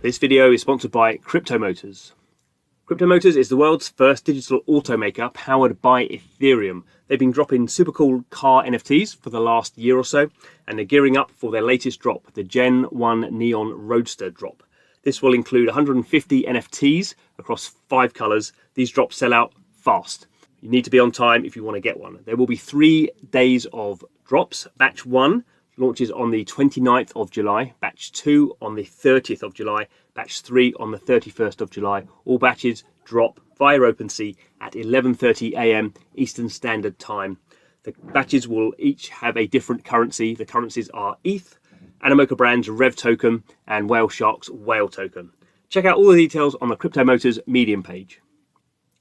This video is sponsored by Crypto Motors. Crypto Motors is the world's first digital automaker powered by Ethereum. They've been dropping super cool car NFTs for the last year or so, and they're gearing up for their latest drop, the Gen 1 Neon Roadster drop. This will include 150 NFTs across 5 colors. These drops sell out fast. You need to be on time if you want to get one. There will be 3 days of drops. Batch 1 launches on the 29th of July, batch 2 on the 30th of July, batch 3 on the 31st of July. All batches drop via OpenSea at 11:30 AM Eastern Standard Time. The batches will each have a different currency. The currencies are ETH, Animoca Brand's Rev token, and Whale Shark's Whale token. Check out all the details on the Crypto Motors Medium page.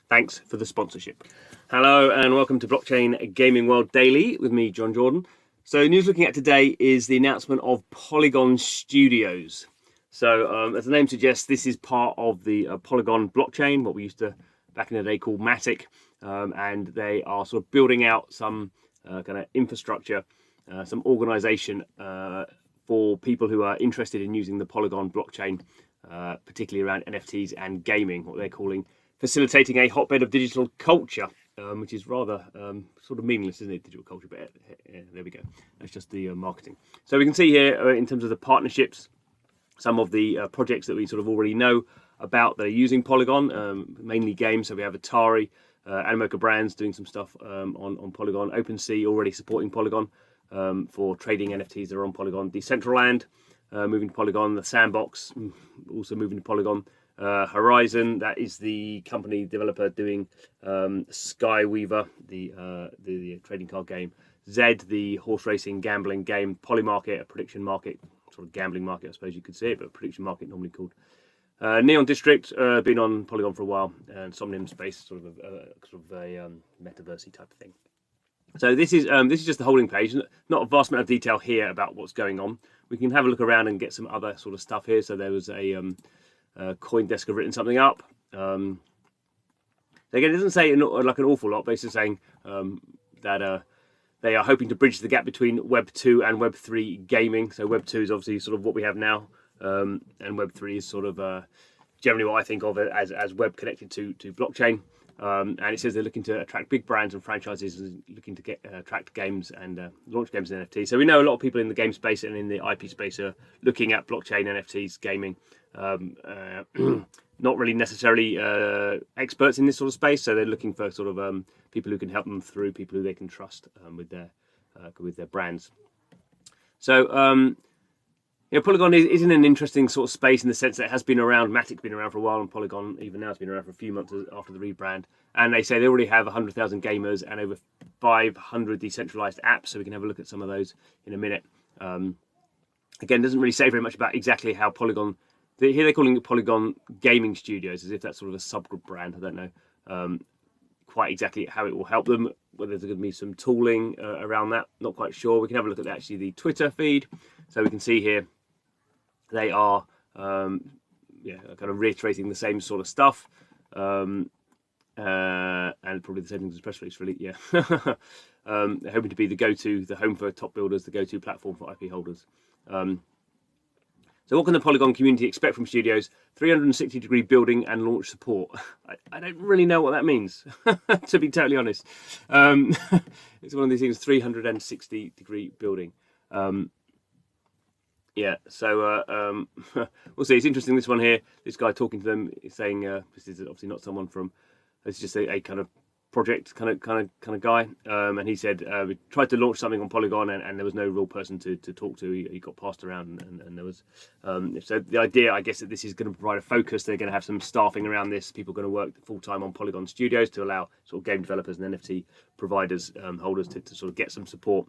Thanks for the sponsorship. Hello and welcome to Blockchain Gaming World Daily with me, John Jordan. So news looking at today is the announcement of Polygon Studios. So as the name suggests, this is part of the Polygon blockchain, what we used to back in the day call Matic, and they are sort of building out some kind of infrastructure, some organization for people who are interested in using the Polygon blockchain, particularly around NFTs and gaming, what they're calling facilitating a hotbed of digital culture. Which is rather sort of meaningless, isn't it, digital culture? But there we go. That's just the marketing. So we can see here in terms of the partnerships, some of the projects that we sort of already know about that are using Polygon, mainly games. So we have Atari, Animoca Brands doing some stuff on Polygon, OpenSea already supporting Polygon for trading NFTs that are on Polygon, Decentraland moving to Polygon, the Sandbox also moving to Polygon. Horizon, that is the company developer doing Skyweaver, the trading card game. Zed, the horse racing gambling game. Polymarket, a prediction market, sort of gambling market, I suppose you could say it, but a prediction market normally called. Neon District, been on Polygon for a while, and Somnium Space, sort of a metaversey type of thing. So this is just the holding page. Not a vast amount of detail here about what's going on. We can have a look around and get some other sort of stuff here. So there was a CoinDesk have written something up. Again, it doesn't say like an awful lot, but it's just saying that they are hoping to bridge the gap between Web 2 and Web 3 gaming. So Web 2 is obviously sort of what we have now, and Web 3 is sort of generally what I think of as web connected to blockchain. And it says they're looking to attract big brands and franchises, and looking to attract games and launch games in NFTs. So we know a lot of people in the game space and in the IP space are looking at blockchain, NFTs, gaming. Not really necessarily experts in this sort of space, so they're looking for sort of people who can help them through, people who they can trust with their brands. So Polygon is in an interesting sort of space in the sense that it has been around. Matic's been around for a while, and Polygon even now has been around for a few months after the rebrand. And they say they already have 100,000 gamers and over 500 decentralized apps. So we can have a look at some of those in a minute. Again, doesn't really say very much about exactly how Polygon. Here they're calling it Polygon Gaming Studios, as if that's sort of a subgroup brand. I don't know quite exactly how it will help them, whether there's going to be some tooling around that. Not quite sure. We can have a look at actually the Twitter feed. So we can see here they are kind of reiterating the same sort of stuff. And probably the same things as press release, really. Yeah. They're hoping to be the home for top builders, the go-to platform for IP holders. So what can the Polygon community expect from studios? 360-degree building and launch support. I don't really know what that means, to be totally honest. It's one of these things, 360-degree building. Yeah, so we'll see. It's interesting, this one here, this guy talking to them is saying, this is obviously not someone from, it's just a kind of project kind of guy, and he said we tried to launch something on Polygon and there was no real person to talk to. He got passed around and there was so the idea, I guess, that this is going to provide a focus. They're going to have some staffing around this, people are going to work full-time on Polygon Studios to allow sort of game developers and NFT providers, holders to sort of get some support.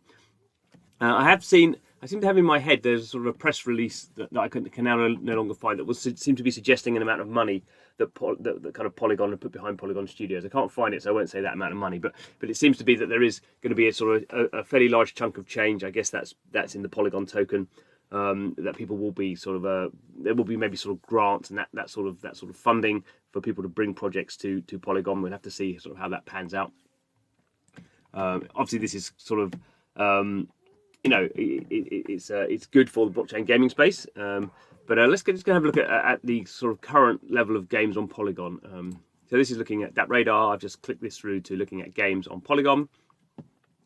I seem to have in my head there's sort of a press release that I can now no longer find that seemed to be suggesting an amount of money that kind of Polygon had put behind Polygon Studios. I can't find it, so I won't say that amount of money, but it seems to be that there is going to be a sort of a fairly large chunk of change. I guess that's in the Polygon token, that people will be sort of there will be maybe sort of grants and that sort of funding for people to bring projects to Polygon. We'll have to see sort of how that pans out. Obviously, this is sort of it's good for the blockchain gaming space. But let's just go have a look at the sort of current level of games on Polygon. So this is looking at that radar. I've just clicked this through to looking at games on Polygon.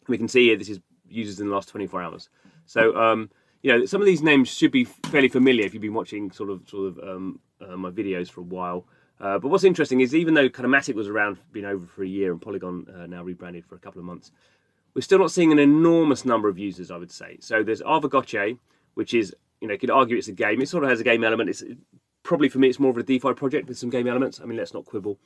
We can see here this is users in the last 24 hours. So you know, some of these names should be fairly familiar if you've been watching sort of my videos for a while. But what's interesting is even though Kinematic was around, been over for a year, and Polygon now rebranded for a couple of months, we're still not seeing an enormous number of users, I would say. So there's Arvagoche, which is, you know, you could argue it's a game. It sort of has a game element. It's probably, for me, it's more of a DeFi project with some game elements. I mean, let's not quibble.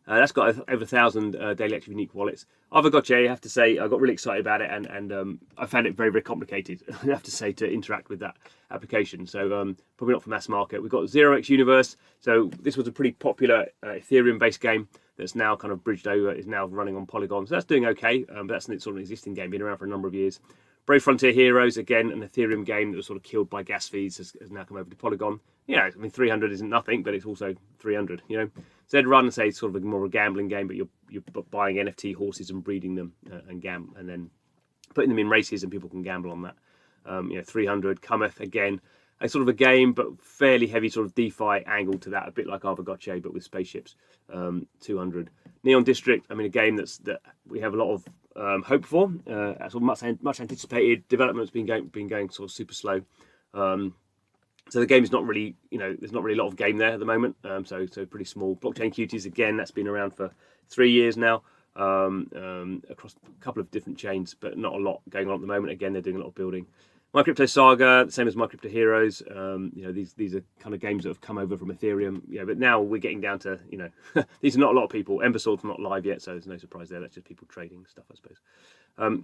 That's got over 1,000 daily active unique wallets. Arvagoche, I have to say, I got really excited about it, and I found it very, very complicated, I have to say, to interact with that application. So probably not for mass market. We've got Xerox Universe. So this was a pretty popular Ethereum-based game that's now kind of bridged over, is now running on Polygon. So that's doing okay, but that's sort of an existing game, been around for a number of years. Brave Frontier Heroes, again, an Ethereum game that was sort of killed by gas fees, has now come over to Polygon. Yeah, I mean, 300 isn't nothing, but it's also 300, you know. Zed Run, say, sort of more of a gambling game, but you're buying NFT horses and breeding them and then putting them in races, and people can gamble on that. You know, 300, Cometh, again, a sort of a game, but fairly heavy sort of DeFi angle to that, a bit like Arvagoche, but with spaceships. 200. Neon District, I mean, a game that we have a lot of hope for. Sort of much anticipated. Development's been going sort of super slow. So the game is not really, you know, there's not really a lot of game there at the moment. So pretty small. Blockchain Cuties, again, that's been around for 3 years now, across a couple of different chains, but not a lot going on at the moment. Again, they're doing a lot of building. My Crypto Saga, the same as My Crypto Heroes. You know, these are kind of games that have come over from Ethereum. You know, but now we're getting down to, you know, these are not a lot of people. Ember Sword's not live yet, so there's no surprise there. That's just people trading stuff, I suppose.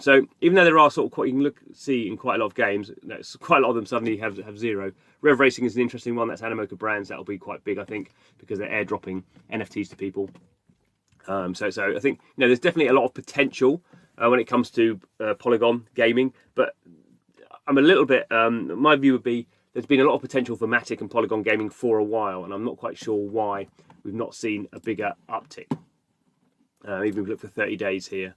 So even though there are sort of quite, you can see in quite a lot of games, quite a lot of them suddenly have zero. Rev Racing is an interesting one. That's Animoca Brands. That'll be quite big, I think, because they're airdropping NFTs to people. So I think, you know, there's definitely a lot of potential when it comes to Polygon gaming, but I'm a little bit, my view would be there's been a lot of potential for Matic and Polygon gaming for a while, and I'm not quite sure why we've not seen a bigger uptick. Even if we look for 30 days here,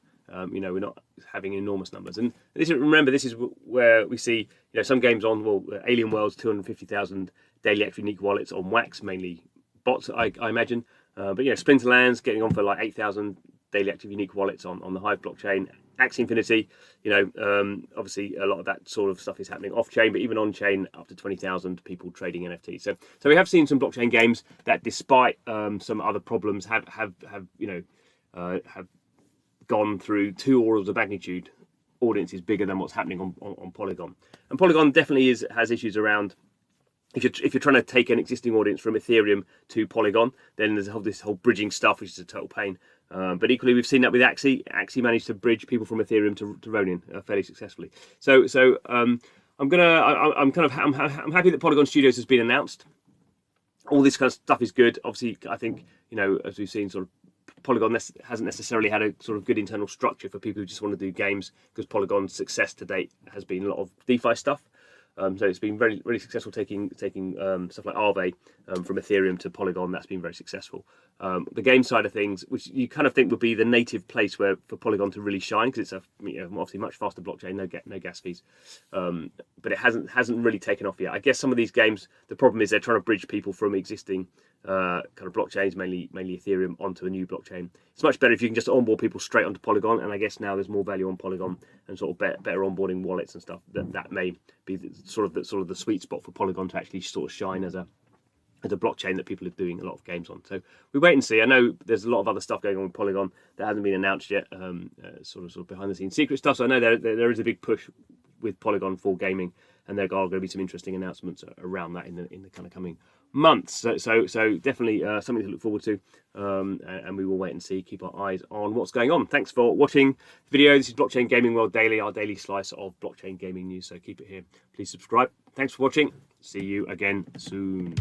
you know, we're not having enormous numbers. And remember, this is where we see, you know, some games on, well, Alien Worlds, 250,000 daily active unique wallets on Wax, mainly bots, I imagine. But, you know, Splinterlands getting on for like 8,000 daily active unique wallets on the Hive blockchain. Axie Infinity, you know, obviously a lot of that sort of stuff is happening off-chain, but even on-chain, up to 20,000 people trading NFTs. So we have seen some blockchain games that, despite some other problems, have you know, have gone through 2 orders of magnitude audiences bigger than what's happening on Polygon. And Polygon definitely has issues around. If you're trying to take an existing audience from Ethereum to Polygon, then there's this whole bridging stuff, which is a total pain. But equally, we've seen that with Axie. Axie managed to bridge people from Ethereum to Ronin fairly successfully. So I'm happy that Polygon Studios has been announced. All this kind of stuff is good. Obviously, I think, you know, as we've seen, sort of Polygon hasn't necessarily had a sort of good internal structure for people who just want to do games, because Polygon's success to date has been a lot of DeFi stuff. So it's been very, really successful taking stuff like Aave from Ethereum to Polygon. That's been very successful. The game side of things, which you kind of think would be the native place for Polygon to really shine, because it's obviously much faster blockchain, no gas fees, but it hasn't really taken off yet. I guess some of these games, the problem is they're trying to bridge people from existing kind of blockchains, mainly Ethereum, onto a new blockchain. It's much better if you can just onboard people straight onto Polygon, and I guess now there's more value on Polygon and sort of better onboarding wallets and stuff. That may be sort of the sweet spot for Polygon to actually sort of shine as a blockchain that people are doing a lot of games on. So we wait and see. I know there's a lot of other stuff going on with Polygon that hasn't been announced yet, sort of behind the scenes secret stuff. So I know there is a big push with Polygon for gaming, and there are going to be some interesting announcements around that in the kind of coming months. So definitely something to look forward to, and we will wait and see. Keep our eyes on what's going on. Thanks for watching the video. This is Blockchain Gaming World Daily, our daily slice of blockchain gaming news. So keep it here. Please subscribe. Thanks for watching. See you again soon.